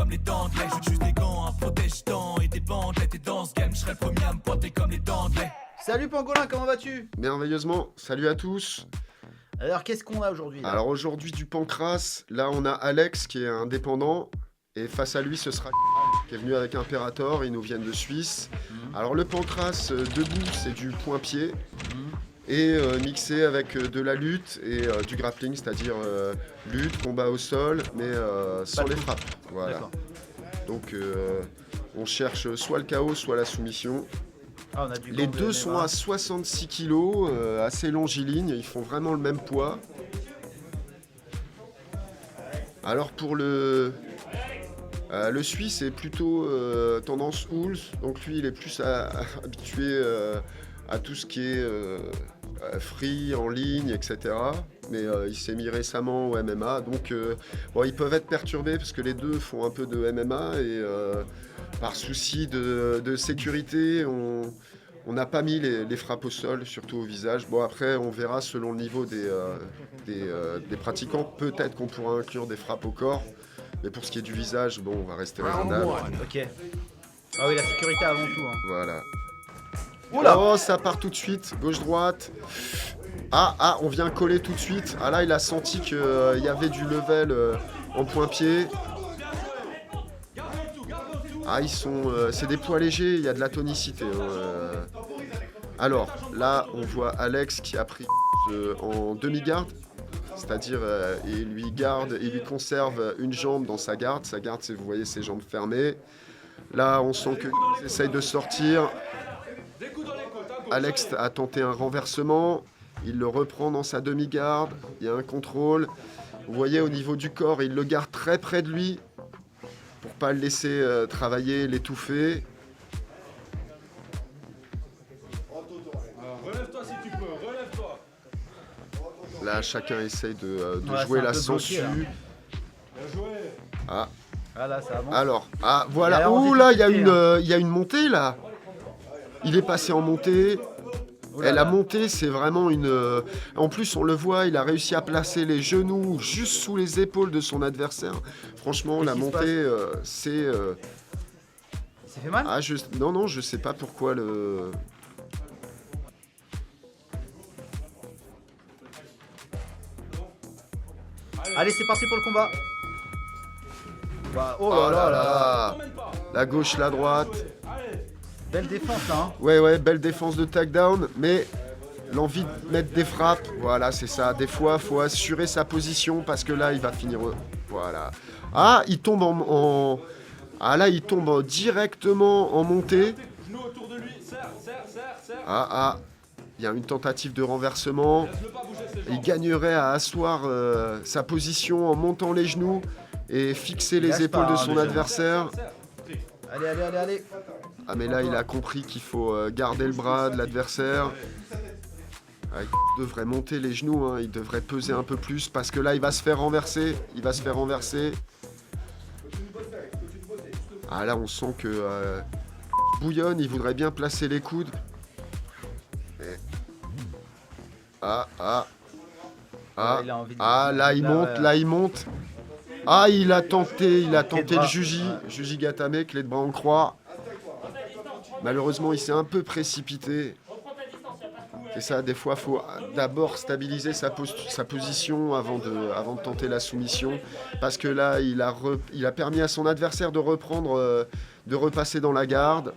comme les dents de lait. J'ai juste des gants, un protège-dents et des bandelettes. Et dans ce game, je serai le premier à me pointer comme les dents de lait. Salut Pangolin, comment vas-tu? Merveilleusement, salut à tous. Alors qu'est-ce qu'on a aujourd'hui là? Alors aujourd'hui du pancras, là on a Alex qui est indépendant et face à lui ce sera qui est venu avec Imperator, ils nous viennent de Suisse. Alors le pancras debout c'est du point-pied et mixé avec de la lutte et du grappling, c'est-à-dire lutte, combat au sol mais sans les frappes. Voilà. D'accord. Donc on cherche soit le KO soit la soumission. Ah, on a du Les gant de deux sont MMA. à 66 kg, assez longilignes, ils font vraiment le même poids. Alors pour le Suisse est plutôt tendance Hulz, donc lui il est plus habitué à tout ce qui est free, en ligne, etc. Mais il s'est mis récemment au MMA, donc bon, ils peuvent être perturbés parce que les deux font un peu de MMA et par souci de sécurité, on n'a pas mis les frappes au sol, surtout au visage. Bon après on verra selon le niveau des pratiquants, peut-être qu'on pourra inclure des frappes au corps. Mais pour ce qui est du visage, bon, on va rester raisonnable. Ok. Ah oui, la sécurité avant tout. Hein. Voilà. Oula. Oh, ça part tout de suite, gauche-droite. Ah, on vient coller tout de suite. Ah là, il a senti qu'il y avait du level en point-pied. Ah, c'est des poids légers, il y a de la tonicité. Alors, là, on voit Alex qui a pris en demi-garde. C'est-à-dire, il lui conserve une jambe dans sa garde. Sa garde, c'est, vous voyez, ses jambes fermées. Là, on sent qu'il essaye de sortir. Alex a tenté un renversement. Il le reprend dans sa demi-garde. Il y a un contrôle. Vous voyez, au niveau du corps, il le garde très près de lui pour pas le laisser travailler, l'étouffer. Relève-toi si tu peux, relève-toi. Là, chacun essaye de Ouais, jouer c'est un la peu bloqué, sangsue. là. Bien joué. Ah, Ah là, ça avance. alors, Il a voilà. l'air Ouh là, il y a anticipé, il y a une montée là. Il est passé en montée. Oh là Et la là. montée, c'est vraiment une. En plus, on le voit, il a réussi à placer les genoux juste sous les épaules de son adversaire. Franchement, la Qu'est-ce qui se montée, c'est. Il s'est fait mal? Ah, non, je sais pas pourquoi le. Allez, c'est parti pour le combat. Bah, oh Oh là là là. là. T'emmènes pas. La gauche, la droite. Allez. Belle défense là. Hein. Ouais, belle défense de takedown, mais l'envie de mettre des frappes, voilà, c'est ça. Des fois, faut assurer sa position parce que là, il va finir. Voilà. Ah, il tombe Ah là, il tombe directement en montée. Genoux autour de lui. Serre. Ah, il y a une tentative de renversement. Laisse-le pas bouger ses Il jambes. gagnerait à asseoir sa position en montant les genoux et fixer les lâche épaules pas, de hein, son déjà. adversaire. Allez. Ah mais là, il a compris qu'il faut garder le bras de l'adversaire. Ah, il devrait monter les genoux, hein, il devrait peser un peu plus parce que là, il va se faire renverser. Ah là, on sent que bouillonne, il voudrait bien placer les coudes. Et- Ah, il a envie de- là, il monte, ouais. là, il monte. Ah, il a tenté Clé de le bras. Juji Gatame, clé de bras en croix. Malheureusement, il s'est un peu précipité. C'est ça, des fois, il faut d'abord stabiliser sa position avant de tenter la soumission. Parce que là, il a permis à son adversaire de reprendre, de repasser dans la garde.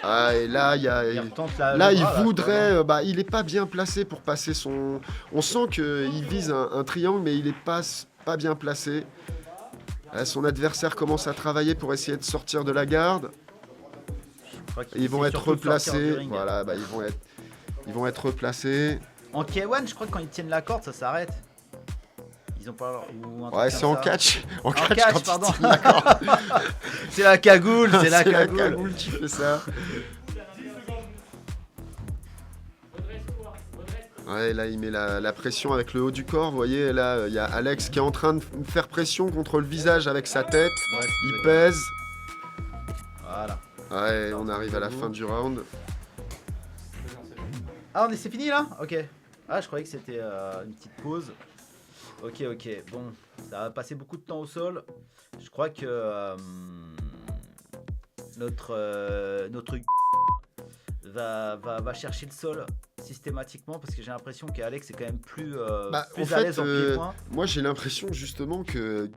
Ah, et là, Il retente le là, il bras, là, voudrait... il n'est pas bien placé pour passer son... On sent qu'il vise un triangle, mais il n'est pas bien placé. Là, son adversaire commence à travailler pour essayer de sortir de la garde. Je crois qu'il Ils vont essaie être surtout de sortir du replacés. ring. Voilà, ils vont être replacés. En K1, je crois que quand ils tiennent la corde, ça s'arrête. Ils ont pas. Ou un truc Ouais, comme c'est en ça. catch. En catch, catch, quand ils pardon. tiennent la corde. C'est la cagoule, c'est la C'est la cagoule. cagoule qui fait ça. Ouais, là, il met la pression avec le haut du corps. Vous voyez, là, il y a Alex qui est en train de faire pression contre le visage avec sa tête. Ouais, Il pèse. Voilà. Ouais, on arrive à la fin du round. Ah, c'est fini là? Ok. Ah, je croyais que c'était une petite pause. Ok, bon, ça va passer beaucoup de temps au sol. Je crois que notre va chercher le sol systématiquement parce que j'ai l'impression qu'Alex est quand même plus Bah, plus en à fait, l'aise en pied-point. moi j'ai l'impression justement que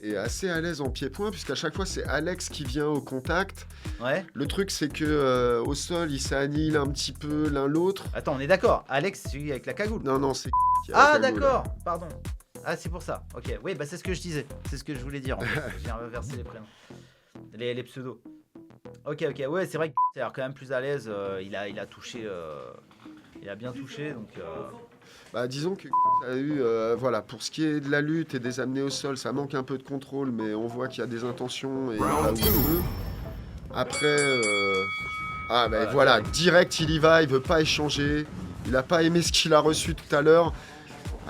est assez à l'aise en pied-point, puisqu'à chaque fois c'est Alex qui vient au contact. Ouais. Le truc c'est que au sol ils s'annihilent un petit peu l'un l'autre. Attends, on est d'accord. Alex, c'est celui avec la cagoule. Non, c'est qui a la Ah cagoule. d'accord, pardon. Ah c'est pour ça. Ok, oui, bah c'est ce que je disais. C'est ce que je voulais dire. En fait. J'ai inversé les prénoms, les pseudos. Ok, ouais, c'est vrai que c'est quand même plus à l'aise. Il a touché, il a bien touché, donc. Bah, disons que a eu, voilà, pour ce qui est de la lutte et des amener au sol, ça manque un peu de contrôle, mais on voit qu'il y a des intentions et il va où il veut. Après, voilà, direct il y va, il veut pas échanger, il a pas aimé ce qu'il a reçu tout à l'heure.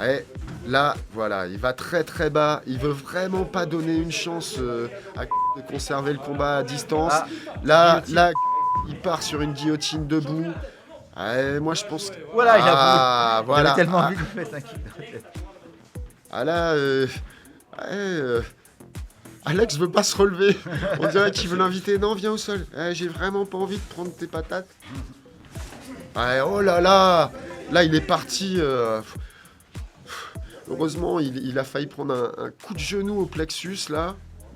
Ouais, là, voilà, il va très très bas, il veut vraiment pas donner une chance à de conserver le combat à distance. Ah, Là, guillotine. il part sur une guillotine debout. Ouais, moi je pense. Voilà, il a Ah, voulu. voilà. J'avais tellement envie de lui mettre un kick dans la tête. Ah là, Alex veut pas se relever. On dirait qu'il veut l'inviter. Non, viens au sol. J'ai vraiment pas envie de prendre tes patates. Ouais, oh là là. Là, il est parti. Heureusement, il a failli prendre un coup de genou au plexus là.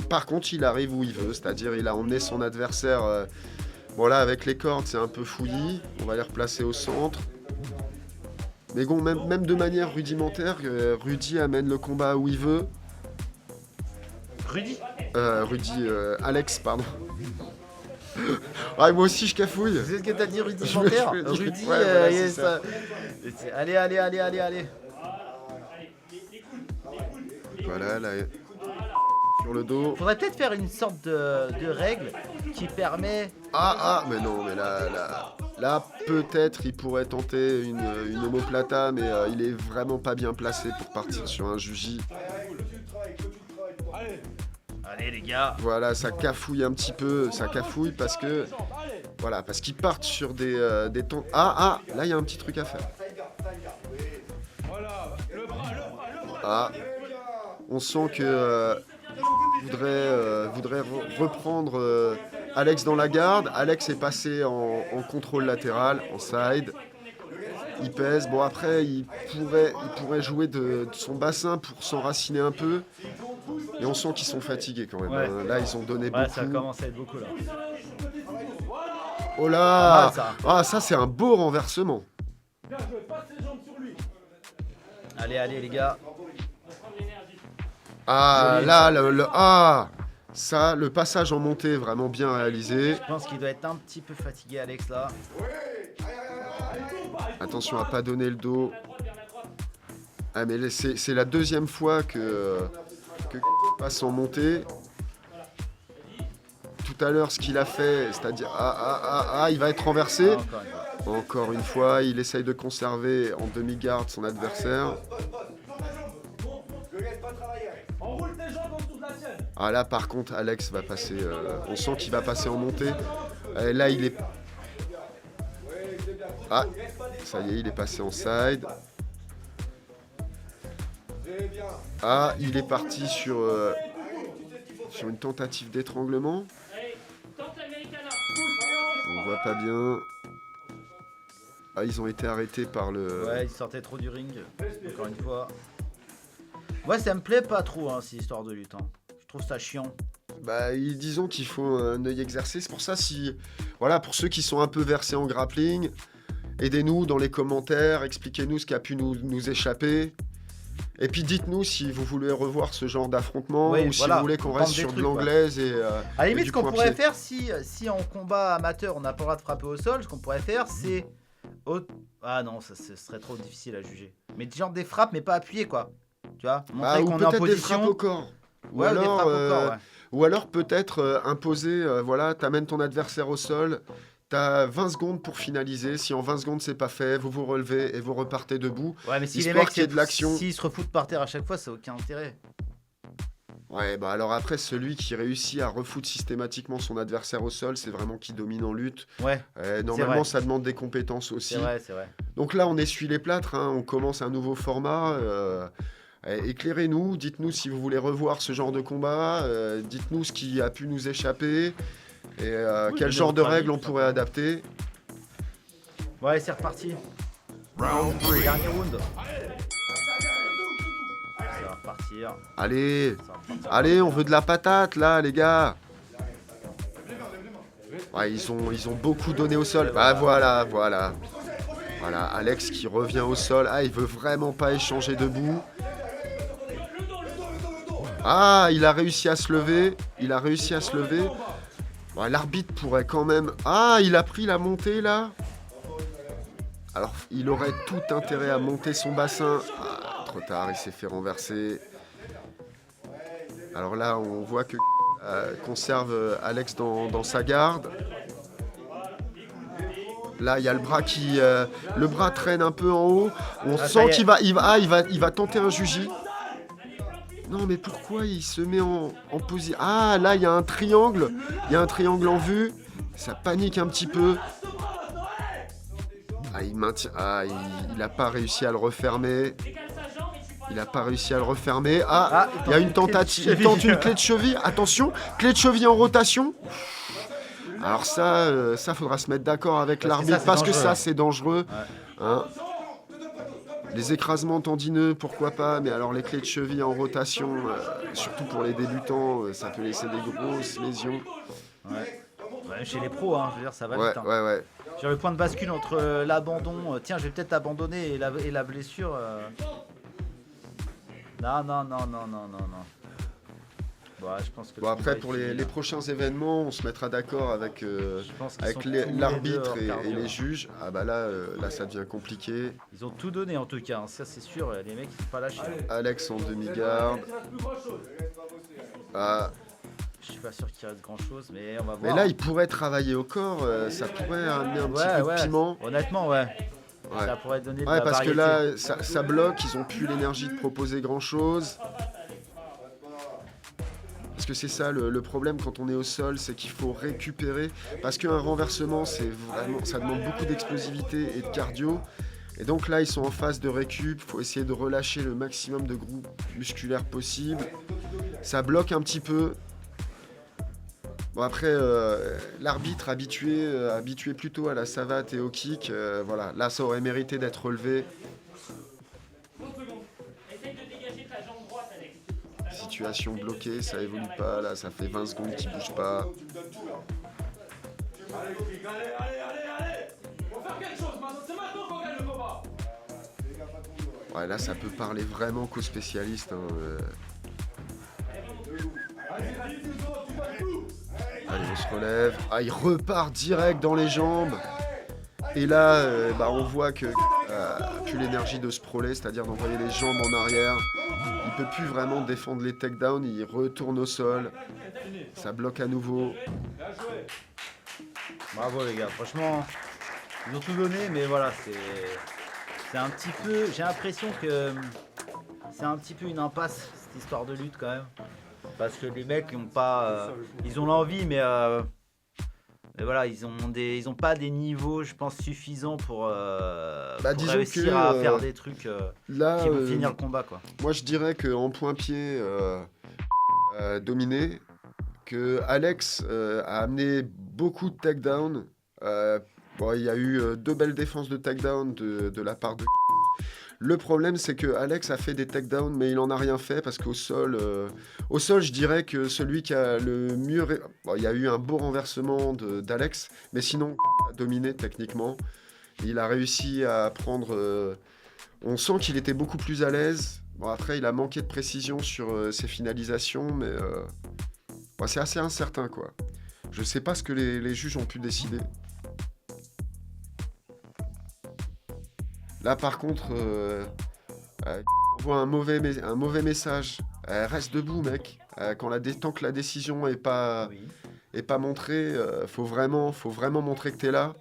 Par contre, il arrive où il veut. C'est-à-dire, il a emmené son adversaire. Bon là, avec les cordes, c'est un peu fouillis. On va les replacer au centre. Mais bon, même de manière rudimentaire, Rudy amène le combat où il veut. Rudy. Alex, pardon. Ah, moi aussi je cafouille. C'est ce que t'as dit, rudimentaire. Je me dis- Rudy, ouais, voilà, et c'est ça. Allez. Voilà, là, sur le dos. Faudrait peut-être faire une sorte de règle qui permet. Mais non, mais là peut-être il pourrait tenter une omoplata, mais il est vraiment pas bien placé pour partir sur un juji. Allez les gars. Voilà, ça cafouille un petit peu, parce que voilà, parce qu'ils partent sur des temps. Là il y a un petit truc à faire. On sent que voudrait reprendre Alex dans la garde. Alex est passé en contrôle latéral, en side. Il pèse. Bon, après, il pourrait jouer de son bassin pour s'enraciner un peu. Et on sent qu'ils sont fatigués quand même. Ouais. Là, ils ont donné Ouais, beaucoup. ça commence à être beaucoup là. Oh là, Pas mal, ça. ça c'est un beau renversement. Allez les gars. Là, ça, le passage en montée vraiment bien réalisé. Je pense qu'il doit être un petit peu fatigué, Alex là. Attention à pas donner le dos. Ah mais c'est la deuxième fois que passe en montée. Tout à l'heure, ce qu'il a fait, c'est-à-dire il va être renversé. Ah, encore une fois. Encore une fois, il essaye de conserver en demi-garde son adversaire. Là par contre, Alex va passer. On sent qu'il va passer en montée. Là, il est. Ça y est, il est passé en side. Il est parti sur une tentative d'étranglement. On voit pas bien. Ils ont été arrêtés par le... Ouais, il sortait trop du ring. Encore une fois. Moi, ça me plaît pas trop, ces histoires de lutte. Je trouve ça chiant. Disons qu'il faut un œil exercé. C'est pour ça, voilà, pour ceux qui sont un peu versés en grappling, aidez-nous dans les commentaires, expliquez-nous ce qui a pu nous échapper. Et puis dites-nous si vous voulez revoir ce genre d'affrontement ou si vous voulez qu'on reste sur de l'anglaise et à la limite, et du ce qu'on point pourrait pied. faire, si en combat amateur on n'a pas le droit de frapper au sol, ce qu'on pourrait faire, c'est. Ah non, ça serait trop difficile à juger. Mais genre des frappes, mais pas appuyées, quoi. Tu vois, montrer Ou qu'on est en peut-être des frappes position. au corps. Ouais, ou des frappes au corps, ouais. Ou alors peut-être imposer, voilà, t'amènes ton adversaire au sol, t'as 20 secondes pour finaliser. Si en 20 secondes c'est pas fait, vous vous relevez et vous repartez debout. Ouais, mais si les histoire mecs qu'il y ait de l'action. s'ils se refoutent par terre à chaque fois, ça n'a aucun intérêt. Ouais, alors après, celui qui réussit à refoutre systématiquement son adversaire au sol, c'est vraiment qui domine en lutte. Ouais. Normalement, vrai. ça demande des compétences aussi. C'est vrai. Donc là, on essuie les plâtres, on commence un nouveau format. Éclairez-nous, dites-nous si vous voulez revoir ce genre de combat, dites-nous ce qui a pu nous échapper, et Oui, quel donnez genre de votre avis, règles on tout pourrait adapter. Bon, allez, c'est reparti. Round 3. Dernier round. Ça va repartir. Allez, Ça va repartir. allez, on veut de la patate là, les gars. Ouais, ils ont beaucoup donné au sol. Ah voilà. Voilà, Alex qui revient au sol. Ah, il veut vraiment pas échanger debout. Ah, il a réussi à se lever. Ouais, l'arbitre pourrait quand même... Ah, il a pris la montée là. Alors, il aurait tout intérêt à monter son bassin. Ah, trop tard, il s'est fait renverser. Alors là, on voit que conserve Alex dans sa garde. Là, il y a le bras qui... le bras traîne un peu en haut. On Ah, ça sent y est. qu'il va tenter un juji. Non, mais pourquoi il se met en position... Ah, là, il y a un triangle. Il y a un triangle en vue. Ça panique un petit peu. Ah, il maintient... Ah, il n'a pas réussi à le refermer. Ah, il y a une tentative. Il tente une clé de cheville. Attention, clé de cheville en rotation. Alors ça faudra se mettre d'accord avec l'arbitre parce que ça, c'est dangereux. Hein. Les écrasements tendineux, pourquoi pas, mais alors les clés de cheville en rotation, surtout pour les débutants, ça peut laisser des grosses lésions. Ouais. Ouais, chez les pros, hein, je veux dire, ça va Ouais, vite. Hein. ouais. Sur le point de bascule entre l'abandon, tiens, je vais peut-être abandonner et la blessure. Non. Bon, je pense que Bon, après, pour les prochains événements, on se mettra d'accord avec l'arbitre et les juges. Ah bah là, ça devient compliqué. Ils ont tout donné en tout cas, hein, ça c'est sûr, les mecs ils sont pas lâchés. Alex en demi-garde. Ah, Je suis pas sûr qu'il reste grand chose, mais on va voir. mais là, il pourrait travailler au corps, ça pourrait amener un petit peu de piment. Honnêtement, ouais. Ouais. Ça pourrait donner de Ouais, la parce que variété. là, ça bloque, ils ont plus l'énergie de proposer grand-chose. Parce que c'est ça le problème quand on est au sol, c'est qu'il faut récupérer. Parce qu'un renversement, ça demande beaucoup d'explosivité et de cardio. Et donc là, ils sont en phase de récup. Il faut essayer de relâcher le maximum de groupe musculaire possible. Ça bloque un petit peu. Bon, après, l'arbitre habitué plutôt à la savate et au kick, voilà, là, ça aurait mérité d'être relevé. Situation bloquée, ça évolue pas, là, ça fait 20 secondes qu'il bouge pas. Allez, allez. On va faire quelque chose maintenant. C'est maintenant qu'on gagne le combat. Ouais, là, ça peut parler vraiment qu'aux spécialistes. Hein, Allez, on se relève. Ah, il repart direct dans les jambes. Et là, on voit que plus l'énergie de sprawler, c'est-à-dire d'envoyer les jambes en arrière. Il peut plus vraiment défendre les takedowns. Il retourne au sol. Ça bloque à nouveau. Bravo les gars, franchement, ils ont tout donné, mais voilà, c'est un petit peu, j'ai l'impression que c'est un petit peu une impasse cette histoire de lutte quand même, parce que les mecs ont pas, ils ont l'envie, mais voilà, ils ont pas des niveaux, je pense, suffisants pour disons réussir que, à faire des trucs là, qui vont finir le combat quoi. Moi, je dirais qu'en point-pied dominé, que Alex a amené beaucoup de takedowns. Il y a eu 2 belles défenses de takedown de la part de... Le problème, c'est que Alex a fait des takedowns, mais il en a rien fait parce qu'au sol, je dirais que celui qui a le mieux... il y a eu un beau renversement d'Alex, mais sinon, il a dominé techniquement. Il a réussi à prendre... on sent qu'il était beaucoup plus à l'aise. Bon, après, il a manqué de précision sur ses finalisations, mais c'est assez incertain, quoi. Je sais pas ce que les juges ont pu décider. Là, par contre, on voit un mauvais message. Reste debout, mec. Tant que la décision est pas montrée, faut vraiment montrer que t'es là.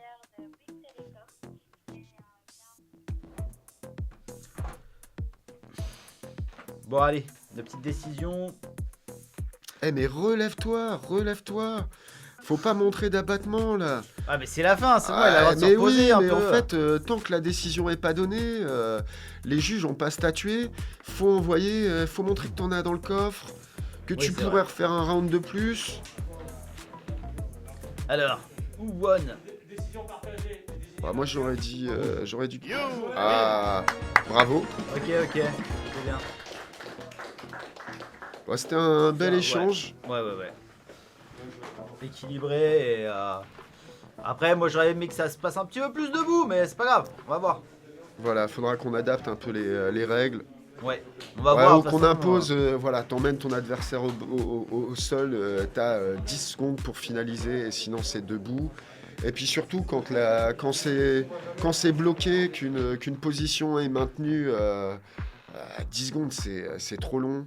Bon allez, la petite décision. Mais relève-toi. Faut pas montrer d'abattement là. Ah, mais c'est la fin, c'est bon, il a le droit de se mais reposer oui, un mais peu. en fait, tant que la décision est pas donnée, les juges ont pas statué. Faut envoyer, faut montrer que t'en as dans le coffre, que Oui, tu c'est pourrais vrai. refaire un round de plus. Alors, who won? Décision partagée. Bah, moi j'aurais dit, j'aurais dû. Ah, bravo. Ok, c'est bien. Bah, c'était un bel Ouais. échange. Ouais. Équilibré et. Après, moi j'aurais aimé que ça se passe un petit peu plus debout, mais c'est pas grave, on va voir. Voilà, faudra qu'on adapte un peu les règles. Ouais, on va Ouais, voir. ou de toute qu'on façon, impose, voilà, t'emmènes ton adversaire au sol, t'as 10 secondes pour finaliser, et sinon c'est debout. Et puis surtout, quand c'est bloqué, qu'une position est maintenue, 10 secondes, c'est trop long.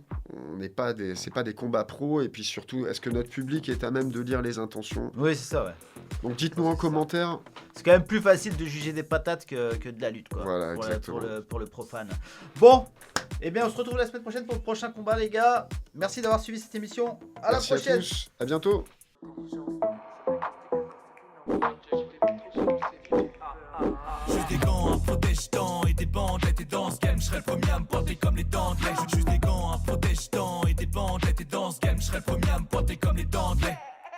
C'est pas des combats pro, et puis surtout, est-ce que notre public est à même de lire les intentions? Oui, c'est ça, ouais. Donc dites-nous en commentaire. C'est quand même plus facile de juger des patates que de la lutte, quoi. Voilà, pour, exactement. pour le profane. Bon, eh bien, on se retrouve la semaine prochaine pour le prochain combat, les gars. Merci d'avoir suivi cette émission. À Merci la à prochaine. tous, à bientôt. J'en